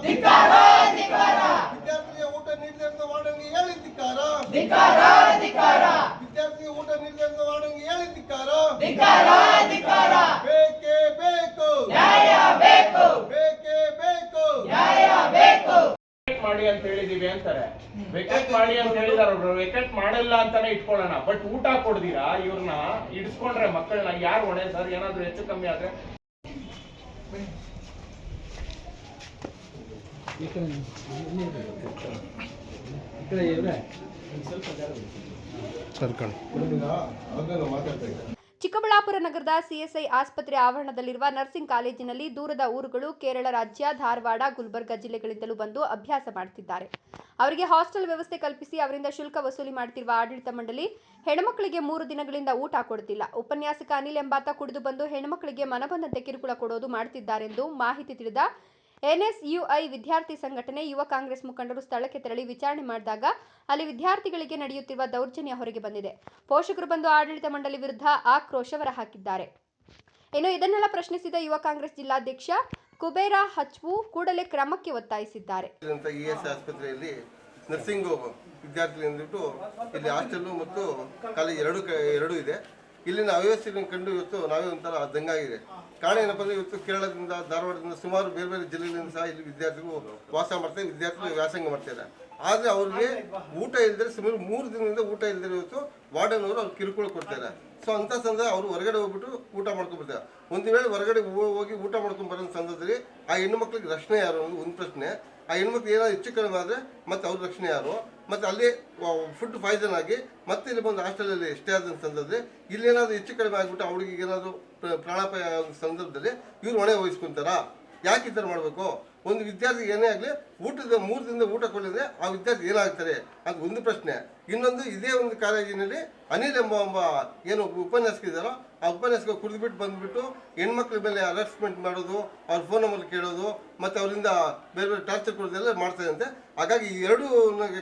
ವಿದ್ಯಾರ್ಥಿಗೆ ಊಟ ನೀಡದಂತ ವಾರ್ಡನ್ಗೆ ಹೇಳಿ ಧಿಕ್ಕಾರ. ವಿದ್ಯಾರ್ಥಿಗೆ ಊಟ ನೀಡದಂತ ವಾರ್ಡನ್ಗೆ ಹೇಳಿ ಧಿಕ್ಕಾರ. ಬೇಕೇ ಬೇಕು, ಬೇಕೇ ಬೇಕು. ಮಾಡಿ ಅಂತ ಹೇಳಿದೀವಿ ಅಂತಾರೆ. ವೆಕೆಟ್ ಮಾಡಿ ಅಂತ ಹೇಳಿದಾರ. ವೆಕೆಟ್ ಮಾಡಲ್ಲ ಅಂತಾನೆ ಇಟ್ಕೊಳ್ಳೋಣ, ಬಟ್ ಊಟ ಕೊಡ್ದಿರಾ ಇವ್ರನ್ನ ಇಡಿಸ್ಕೊಂಡ್ರೆ ಮಕ್ಕಳನ್ನ ಯಾರು ಹೊಣೆ ಸರ್? ಏನಾದ್ರು ಹೆಚ್ಚು ಕಮ್ಮಿ ಆದ್ರೆ ಚಿಕ್ಕಬಳ್ಳಾಪುರ ನಗರದ ಸಿಎಸ್ಐ ಆಸ್ಪತ್ರೆ ಆವರಣದಲ್ಲಿರುವ ನರ್ಸಿಂಗ್ ಕಾಲೇಜಿನಲ್ಲಿ ದೂರದ ಊರುಗಳು ಕೇರಳ ರಾಜ್ಯ, ಧಾರವಾಡ, ಗುಲ್ಬರ್ಗಾ ಜಿಲ್ಲೆಗಳಿಂದಲೂ ಬಂದು ಅಭ್ಯಾಸ ಮಾಡುತ್ತಿದ್ದಾರೆ. ಅವರಿಗೆ ಹಾಸ್ಟೆಲ್ ವ್ಯವಸ್ಥೆ ಕಲ್ಪಿಸಿ ಅವರಿಂದ ಶುಲ್ಕ ವಸೂಲಿ ಮಾಡುತ್ತಿರುವ ಆಡಳಿತ ಮಂಡಳಿ ಹೆಣ್ಣುಮಕ್ಕಳಿಗೆ 3 ದಿನಗಳಿಂದ ಊಟ ಕೊಡುತ್ತಿಲ್ಲ. ಉಪನ್ಯಾಸಕ ಅನಿಲ್ ಎಂಬಾತ ಕುಡಿದು ಬಂದು ಹೆಣ್ಣುಮಕ್ಕಳಿಗೆ ಮನಬಂದಂತೆ ಕಿರುಕುಳ ಕೊಡೋದು ಮಾಡುತ್ತಿದ್ದಾರೆಂದು ಮಾಹಿತಿ ತಿಳಿದ ಎನ್ಎಸ್ಯುಐ ವಿದ್ಯಾರ್ಥಿ ಸಂಘಟನೆ, ಯುವ ಕಾಂಗ್ರೆಸ್ ಮುಖಂಡರು ಸ್ಥಳಕ್ಕೆ ತೆರಳಿ ವಿಚಾರಣೆ ಮಾಡಿದಾಗ ಅಲ್ಲಿ ವಿದ್ಯಾರ್ಥಿಗಳಿಗೆ ನಡೆಯುತ್ತಿರುವ ದೌರ್ಜನ್ಯ ಹೊರಗೆ ಬಂದಿದೆ. ಪೋಷಕರು ಬಂದು ಆಡಳಿತ ಮಂಡಳಿ ವಿರುದ್ಧ ಆಕ್ರೋಶ ಹೊರಹಾಕಿದ್ದಾರೆ. ಇನ್ನು ಇದನ್ನೆಲ್ಲ ಪ್ರಶ್ನಿಸಿದ ಯುವ ಕಾಂಗ್ರೆಸ್ ಜಿಲ್ಲಾಧ್ಯಕ್ಷ ಕುಬೇರ ಹಚ್ವು ಕೂಡಲೇ ಕ್ರಮಕ್ಕೆ ಒತ್ತಾಯಿಸಿದ್ದಾರೆ. ಆಸ್ಪತ್ರೆಯಲ್ಲಿ ನರ್ಸಿಂಗ್ ವಿದ್ಯಾರ್ಥಿಗಳಿಂದ ಇಲ್ಲಿ ಹಾಸ್ಟೆಲ್ ಮತ್ತು ಕಾಲೇಜ್ ಎರಡು ಇದೆ. ಇಲ್ಲಿನ ಅವ್ಯವಸ್ಥೆಗಳನ್ನು ಕಂಡು ಇವತ್ತು ನಾವೇ ಒಂಥರ ದಂಗಾಗಿದೆ. ಕಾರಣ ಏನಪ್ಪ ಅಂದರೆ ಇವತ್ತು ಕೇರಳದಿಂದ, ಧಾರವಾಡದಿಂದ ಸುಮಾರು ಬೇರೆ ಬೇರೆ ಜಿಲ್ಲೆಗಳಿಂದ ಸಹ ಇಲ್ಲಿ ವಿದ್ಯಾರ್ಥಿಗಳು ವಾಸ ಮಾಡ್ತಾರೆ, ವಿದ್ಯಾರ್ಥಿಗಳು ವ್ಯಾಸಂಗ ಮಾಡ್ತಾರೆ. ಆದರೆ ಅವ್ರಿಗೆ ಊಟ ಇಲ್ಲದೆ ಸುಮಾರು 3 ದಿನದಿಂದ ಊಟ ಇಲ್ಲದೆ ಇವತ್ತು ವಾರ್ಡನ್ ಅವರು ಅವ್ರು ಕಿರುಕುಳ ಕೊಡ್ತಾರೆ. ಸೊ ಅಂಥ ಸಂದರ್ಭ ಅವರು ಹೊರಗಡೆ ಹೋಗ್ಬಿಟ್ಟು ಊಟ ಮಾಡ್ಕೊಂಡ್ಬರ್ತಾರೆ. ಒಂದು ವೇಳೆ ಹೊರಗಡೆ ಹೋಗಿ ಊಟ ಮಾಡ್ಕೊಂಡು ಬರೋ ಸಂದರ್ಭದಲ್ಲಿ ಆ ಹೆಣ್ಣು ಮಕ್ಕಳಿಗೆ ರಕ್ಷಣೆ ಯಾರು ಅನ್ನೋದು ಒಂದು ಪ್ರಶ್ನೆ. ಆ ಹೆಣ್ಮಕ್ಳು ಏನಾದ್ರು ಹೆಚ್ಚು ಕಡಿಮೆ ಆದರೆ ಮತ್ತೆ ಅವ್ರ ರಕ್ಷಣೆ ಯಾರು? ಮತ್ತು ಅಲ್ಲಿ ಫುಡ್ ಪಾಯ್ಸನ್ ಆಗಿ ಮತ್ತೆ ಇಲ್ಲಿ ಬಂದು ಹಾಸ್ಟೆಲಲ್ಲಿ ಸ್ಟೇ ಆದ ಸಂದರ್ಭದಲ್ಲಿ ಇಲ್ಲೇನಾದರೂ ಹೆಚ್ಚು ಕಡಿಮೆ ಆಗಿಬಿಟ್ಟು ಅವಳಿಗೆ ಏನಾದರೂ ಪ್ರಾಣಾಪಾಯ ಸಂದರ್ಭದಲ್ಲಿ ಇವ್ರು ಹೊಣೆ ವಹಿಸ್ಕೊಂತಾರಾ? ಯಾಕೆ ಈ ಥರ ಮಾಡಬೇಕು? ಒಂದು ವಿದ್ಯಾರ್ಥಿಗೆ ಏನೇ ಆಗಲಿ ಊಟದ 3 ದಿನದ ಊಟ ಕೊಡಲಿದ್ರೆ ಆ ವಿದ್ಯಾರ್ಥಿ ಏನಾಗ್ತಾರೆ ಅದು ಒಂದು ಪ್ರಶ್ನೆ. ಇನ್ನೊಂದು, ಇದೇ ಒಂದು ಕಾಲೇಜಿನಲ್ಲಿ ಅನಿಲ್ ಎಂಬ ಏನು ಉಪನ್ಯಾಸಕ ಇದ್ದಾರೋ ಆ ಉಪನ್ಯಾಸಕ ಕುಡಿದ್ಬಿಟ್ಟು ಬಂದುಬಿಟ್ಟು ಹೆಣ್ಮಕ್ಳ ಮೇಲೆ ಹರಾಸ್ಮೆಂಟ್ ಮಾಡೋದು, ಅವ್ರ ಫೋನ್ ನಂಬರ್ ಕೇಳೋದು ಮತ್ತು ಅವರಿಂದ ಬೇರೆ ಬೇರೆ ಟಾರ್ಚರ್ ಕೊಡೋದೆಲ್ಲ ಮಾಡ್ತಾರೆ ಅಂತೆ. ಹಾಗಾಗಿ ಈ ಎರಡೂ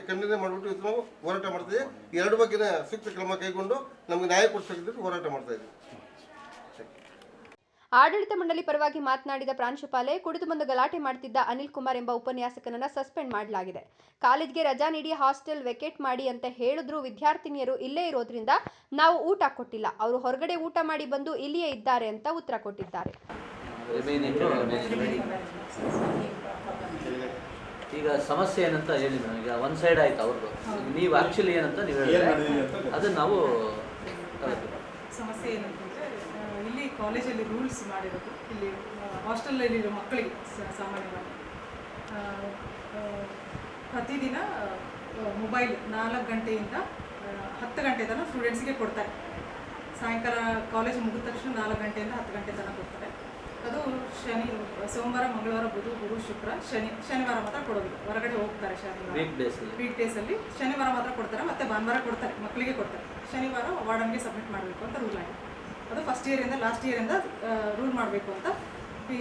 ಖಂಡನೆ ಮಾಡಿಬಿಟ್ಟು ಇವತ್ತು ನಾವು ಹೋರಾಟ ಮಾಡ್ತೀವಿ. ಈ ಎರಡು ಬಗ್ಗೆ ಸೂಕ್ತ ಕ್ರಮ ಕೈಗೊಂಡು ನಮಗೆ ನ್ಯಾಯ ಕೊಡಿಸಬೇಕಿದ್ದು ಹೋರಾಟ ಮಾಡ್ತಾ ಇದ್ದೀವಿ. ಆಡಳಿತ ಮಂಡಳಿ ಪರವಾಗಿ ಮಾತನಾಡಿದ ಪ್ರಾಂಶುಪಾಲೆ, ಕುಡಿದು ಬಂದು ಗಲಾಟೆ ಮಾಡುತ್ತಿದ್ದ ಅನಿಲ್ ಕುಮಾರ್ ಎಂಬ ಉಪನ್ಯಾಸಕನನ್ನು ಸಸ್ಪೆಂಡ್ ಮಾಡಲಾಗಿದೆ. ಕಾಲೇಜ್ಗೆ ರಜಾ ನೀಡಿ ಹಾಸ್ಟೆಲ್ ವೆಕೇಟ್ ಮಾಡಿ ಅಂತ ಹೇಳಿದ್ರು. ವಿದ್ಯಾರ್ಥಿನಿಯರು ಇಲ್ಲೇ ಇರೋದ್ರಿಂದ ನಾವು ಊಟ ಕೊಟ್ಟಿಲ್ಲ, ಅವರು ಹೊರಗಡೆ ಊಟ ಮಾಡಿ ಬಂದು ಇಲ್ಲಿಯೇ ಇದ್ದಾರೆ ಅಂತ ಉತ್ತರ ಕೊಟ್ಟಿದ್ದಾರೆ. ಈಗ ಸಮಸ್ಯೆ ಏನಂತ ಹೇಳಿ ನಾನು, ಈಗ ಒನ್ ಸೈಡ್ ಆಯ್ತು ಅವ್ರದ್ದು. ನೀವು ಆ್ಯಕ್ಚುಲಿ ಏನಂತ ನೀವು ಹೇಳಿದ್ರೆ ಅದನ್ನು ನಾವು ಸಮಸ್ಯೆ ಏನಂತಂದರೆ ಇಲ್ಲಿ ಕಾಲೇಜಲ್ಲಿ ರೂಲ್ಸ್ ಮಾಡಿರೋದು, ಇಲ್ಲಿ ಹಾಸ್ಟೆಲಲ್ಲಿರೋ ಮಕ್ಕಳಿಗೆ ಸಾಮಾನ್ಯವಾಗಿ ಪ್ರತಿದಿನ ಮೊಬೈಲ್ 4 ಗಂಟೆಯಿಂದ 10 ಗಂಟೆ ತನಕ ಸ್ಟೂಡೆಂಟ್ಸ್ಗೆ ಕೊಡ್ತಾರೆ. ಸಾಯಂಕಾಲ ಕಾಲೇಜ್ ಮುಗಿದ ತಕ್ಷಣ 4 ಗಂಟೆಯಿಂದ 10 ಗಂಟೆ ತನಕ ಕೊಡ್ತಾರೆ. ಅದು ಸೋಮವಾರ, ಮಂಗಳವಾರ, ಬುಧ, ಗುರು, ಶುಕ್ರ, ಶನಿವಾರ ಮಾತ್ರ ಕೊಡೋದಿಲ್ಲ. ಹೊರಗಡೆ ಹೋಗ್ತಾರೆ ವೀಕ್ ಡೇಸಲ್ಲಿ. ಶನಿವಾರ ಮಾತ್ರ ಕೊಡ್ತಾರೆ, ಮತ್ತು ಭಾನುವಾರ ಕೊಡ್ತಾರೆ, ಮಕ್ಕಳಿಗೆ ಕೊಡ್ತಾರೆ. ಶನಿವಾರ ವಾರ್ಡನ್ಗೆ ಸಬ್ಮಿಟ್ ಮಾಡಬೇಕು ಅಂತ ರೂಲ್ ಆಗಿದೆ. ಅದು ಫಸ್ಟ್ ಇಯರಿಂದ ಲಾಸ್ಟ್ ಇಯರಿಂದ ರೂಲ್ ಮಾಡಬೇಕು ಅಂತ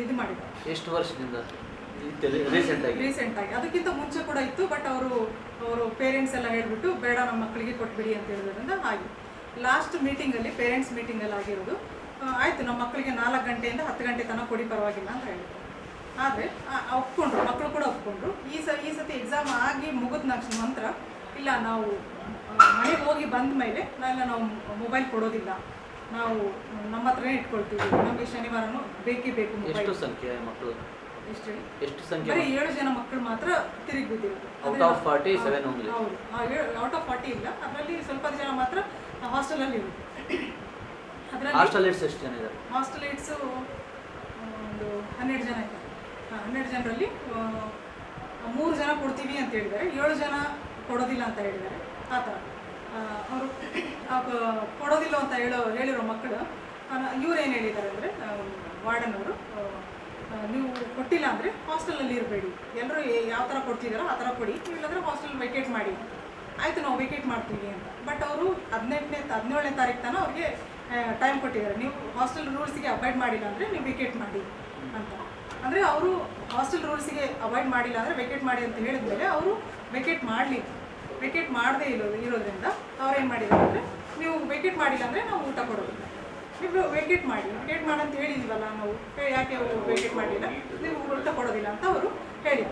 ಇದು ಮಾಡಿದ್ದಾರೆ. ಎಷ್ಟು ವರ್ಷದಿಂದ? ರೀಸೆಂಟಾಗಿ. ಅದಕ್ಕಿಂತ ಮುಂಚೆ ಕೂಡ ಇತ್ತು, ಬಟ್ ಅವರು ಪೇರೆಂಟ್ಸ್ ಎಲ್ಲ ಹೇಳಿಬಿಟ್ಟು ಬೇಡ ನಮ್ಮ ಮಕ್ಕಳಿಗೆ ಕೊಟ್ಬಿಡಿ ಅಂತ ಹೇಳಿದ್ರಿಂದ ಹಾಗೆ ಲಾಸ್ಟ್ ಮೀಟಿಂಗಲ್ಲಿ, ಪೇರೆಂಟ್ಸ್ ಮೀಟಿಂಗಲ್ಲಿ ಆಗಿರೋದು, ಆಯಿತು ನಮ್ಮ ಮಕ್ಕಳಿಗೆ 4 ಗಂಟೆಯಿಂದ 10 ಗಂಟೆ ತನಕ ಕೊಡಿ, ಪರವಾಗಿಲ್ಲ ಅಂತ ಹೇಳಿದ್ರು. ಆದರೆ ಒಪ್ಕೊಂಡ್ರು, ಮಕ್ಕಳು ಕೂಡ ಒಪ್ಕೊಂಡ್ರು. ಈ ಸತಿ ಎಕ್ಸಾಮ್ ಆಗಿ ಮುಗಿದ ನಂತರ ಇಲ್ಲ, ನಾವು ಮನೆಗೆ ಹೋಗಿ ಬಂದ ಮೇಲೆ ನಾವು ಮೊಬೈಲ್ ಕೊಡೋದಿಲ್ಲ, ನಾವು ನಮ್ಮ ಹತ್ರನೇ ಇಟ್ಕೊಳ್ತೀವಿ, ನಮಗೆ ಶನಿವಾರನೂ ಬೇಕೇ ಬೇಕು ಮೊಬೈಲ್. ಎಷ್ಟು ಸಂಖ್ಯೆ ಮಕ್ಕಳು? ಎಷ್ಟು ಸಂಖ್ಯೆ? ಬರೀ 7 ಜನ ಮಕ್ಕಳು ಮಾತ್ರ ತಿರುಗಿ ಬಿದ್ದಿರೋದು. Out of 47 only? ಹೌದು, ಔಟ್ ಆಫ್ 40 ಇಲ್ಲ, ಅದರಲ್ಲಿ ಸ್ವಲ್ಪ ಜನ ಮಾತ್ರ ಹಾಸ್ಟೆಲಲ್ಲಿ ಇರುತ್ತೆ. ಅದರಲ್ಲಿ ಹಾಸ್ಟೆಲ್ ಏಟ್ಸ್ ಎಷ್ಟು ಜನ ಇದ್ದಾರೆ? ಹಾಸ್ಟೆಲ್ ಏಟ್ಸು ಒಂದು 12 ಜನ ಇದ್ದಾರೆ. 12 ಜನರಲ್ಲಿ 3 ಜನ ಕೊಡ್ತೀವಿ ಅಂತ ಹೇಳಿದ್ದಾರೆ, 7 ಜನ ಕೊಡೋದಿಲ್ಲ ಅಂತ ಹೇಳಿದ್ದಾರೆ. ಆ ಥರ ಅವರು ಕೊಡೋದಿಲ್ಲ ಅಂತ ಹೇಳಿರೋ ಮಕ್ಕಳು ಇವ್ರು ಏನು ಹೇಳಿದ್ದಾರೆ ಅಂದರೆ, ವಾರ್ಡನ್ ಅವರು, ನೀವು ಕೊಟ್ಟಿಲ್ಲ ಅಂದರೆ ಹಾಸ್ಟೆಲಲ್ಲಿ ಇರಬೇಡಿ, ಎಲ್ಲರೂ ಯಾವ ಥರ ಕೊಡ್ತಿದ್ದಾರೋ ಆ ಥರ ಕೊಡಿ, ಇಲ್ಲಾಂದರೆ ಹಾಸ್ಟೆಲ್ ವೆಕೇಟ್ ಮಾಡಿ. ಆಯಿತು, ನಾವು ವೆಕೇಟ್ ಮಾಡ್ತೀವಿ ಅಂತ. ಬಟ್ ಅವರು 17ನೇ ತಾರೀಕು ತನಕ ಅವ್ರಿಗೆ ಟೈಮ್ ಕೊಟ್ಟಿದ್ದಾರೆ. ನೀವು ಹಾಸ್ಟೆಲ್ ರೂಲ್ಸಿಗೆ ಅವಾಯ್ಡ್ ಮಾಡಿಲ್ಲ ಅಂದರೆ ನೀವು ವೆಕೇಟ್ ಮಾಡಿ ಅಂತ. ಅಂದರೆ ಅವರು ಹಾಸ್ಟೆಲ್ ರೂಲ್ಸಿಗೆ ಅವಾಯ್ಡ್ ಮಾಡಿಲ್ಲ ಅಂದರೆ ವೆಕೇಟ್ ಮಾಡಿ ಅಂತ ಹೇಳಿದ್ಮೇಲೆ ಅವರು ವೆಕೇಟ್ ಮಾಡದೇ ಇರೋದ್ರಿಂದ ಅವ್ರೇನು ಮಾಡಿದ್ದಾರೆ ಅಂದರೆ, ನೀವು ವೆಕೇಟ್ ಮಾಡಿಲ್ಲ ಅಂದರೆ ನಾವು ಊಟ ಕೊಡೋದಿಲ್ಲ, ನೀವು ವೆಕೇಟ್ ಮಾಡಿ ಅಂತ ಹೇಳಿದ್ವಲ್ಲ ನಾವು, ಯಾಕೆ ವೆಕೇಟ್ ಮಾಡಿಲ್ಲ, ನೀವು ಊಟ ಕೊಡೋದಿಲ್ಲ ಅಂತ ಅವರು ಹೇಳಿ.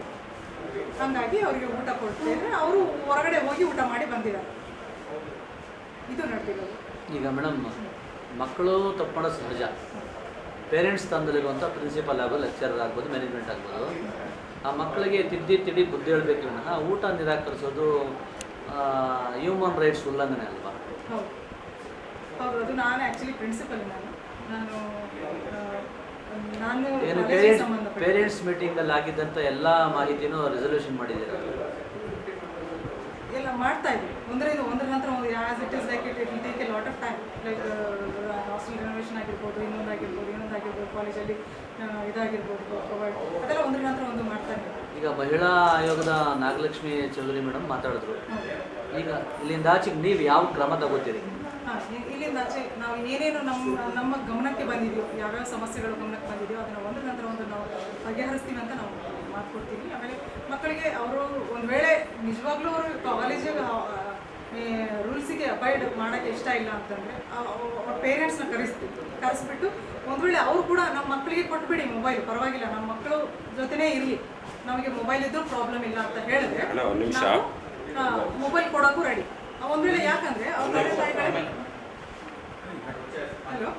ಹಂಗಾಗಿ ಅವರಿಗೆ ಊಟ ಕೊಡ್ತಿದ್ರೆ ಅವರು ಹೊರಗಡೆ ಹೋಗಿ ಊಟ ಮಾಡಿ ಬಂದಿದ್ದಾರೆ. ಇದು ನಡೆದಿರೋದು. ಈಗ ಮೇಡಮ್, ಮಕ್ಕಳು ತಪ್ಪು ಮಾಡೋದು ಸಹಜ. ಪೇರೆಂಟ್ಸ್ ಸ್ಥಾನದಲ್ಲಿರುವಂಥ ಪ್ರಿನ್ಸಿಪಲ್ ಆಗ್ಬೋದು, ಲೆಕ್ಚರರ್ ಆಗ್ಬೋದು, ಮ್ಯಾನೇಜ್ಮೆಂಟ್ ಆಗ್ಬೋದು, ಆ ಮಕ್ಕಳಿಗೆ ತಿದ್ದಿ ಬುದ್ಧಿ ಹೇಳಬೇಕು ವಿನಃ ಊಟ ನಿರಾಕರಿಸೋದು ಹ್ಯೂಮನ್ ರೈಟ್ಸ್ ಉಲ್ಲಂಘನೆ ಅಲ್ವಾ? ಹೌದು ಹೌದು, ಅದು ನಾನು ಆ್ಯಕ್ಚುಲಿ ಪ್ರಿನ್ಸಿಪಲ್. ನಾನು ಏನು ಪೇರೆಂಟ್ಸ್ ಮೀಟಿಂಗಲ್ಲಿ ಆಗಿದ್ದಂಥ ಎಲ್ಲ ಮಾಹಿತಿನೂ ರೆಸಲ್ಯೂಷನ್ ಮಾಡಿದ್ದೀರಾ? ಎಲ್ಲ ಮಾಡ್ತಾ ಇದ್ವಿ, ಒಂದರ ನಂತರ as it is like it take A lot of time. Like hostel renovation ಆಗಿರ್ಬೋದು, ಇನ್ನೊಂದಾಗಿರ್ಬೋದು, ಕಾಲೇಜಲ್ಲಿ ಇದಾಗಿರ್ಬೋದು, ಪ್ರೊವೈಡ್ ಅದೆಲ್ಲ ಒಂದರ ನಂತರ ಒಂದು ಮಾಡ್ತಾನೆ. ಈಗ ಮಹಿಳಾ ಆಯೋಗದ ನಾಗಲಕ್ಷ್ಮಿ ಚೌಧರಿ ಮೇಡಮ್ ಮಾತಾಡಿದ್ರು. ಈಗ ಇಲ್ಲಿಂದ ಆಚೆಗೆ ನೀವು ಯಾವ ಕ್ರಮ ತಗೋತೀರಿ? ಇಲ್ಲಿಂದ ಆಚೆ ನಾವು ಏನೇನು ನಮ್ಮ ಗಮನಕ್ಕೆ ಬಂದಿದೆಯೋ, ಯಾವ್ಯಾವ ಸಮಸ್ಯೆಗಳು ಗಮನಕ್ಕೆ ಬಂದಿದೆಯೋ ಅದನ್ನು ಒಂದರ ನಂತರ ಒಂದು ನಾವು ಬಗೆಹರಿಸ್ತೀವಿ ಅಂತ ನಾವು ಮಾತು ಕೊಡ್ತೀವಿ. ಆಮೇಲೆ ಮಕ್ಕಳಿಗೆ ಅವರು ಒಂದು ವೇಳೆ ನಿಜವಾಗ್ಲೂ ಅವರು ಕಾಲೇಜಿಗೆ ರೂಲ್ಸಿಗೆ ಅಬೈಡ್ ಮಾಡೋಕ್ಕೆ ಇಷ್ಟ ಇಲ್ಲ ಅಂತಂದರೆ ಅವ್ರ ಪೇರೆಂಟ್ಸ್ನ ಕರೆಸ್ಬಿಟ್ಟು ಒಂದು ವೇಳೆ ಅವರು ಕೂಡ ನಮ್ಮ ಮಕ್ಕಳಿಗೆ ಕೊಟ್ಬಿಡಿ ಮೊಬೈಲ್, ಪರವಾಗಿಲ್ಲ, ನಮ್ಮ ಮಕ್ಕಳು ಜೊತೆನೇ ಇರಲಿ, ನಮಗೆ ಮೊಬೈಲ್ ಇದ್ದರೂ ಪ್ರಾಬ್ಲಮ್ ಇಲ್ಲ ಅಂತ ಹೇಳಿದ್ರೆ ನಾವು ಮೊಬೈಲ್ ಕೊಡೋಕ್ಕೂ ರೆಡಿ. ಒಂದು ವೇಳೆ ಯಾಕಂದರೆ ಅವ್ರ ತಂದೆ ತಾಯಿಗಳಿಗೆ ಹಲೋ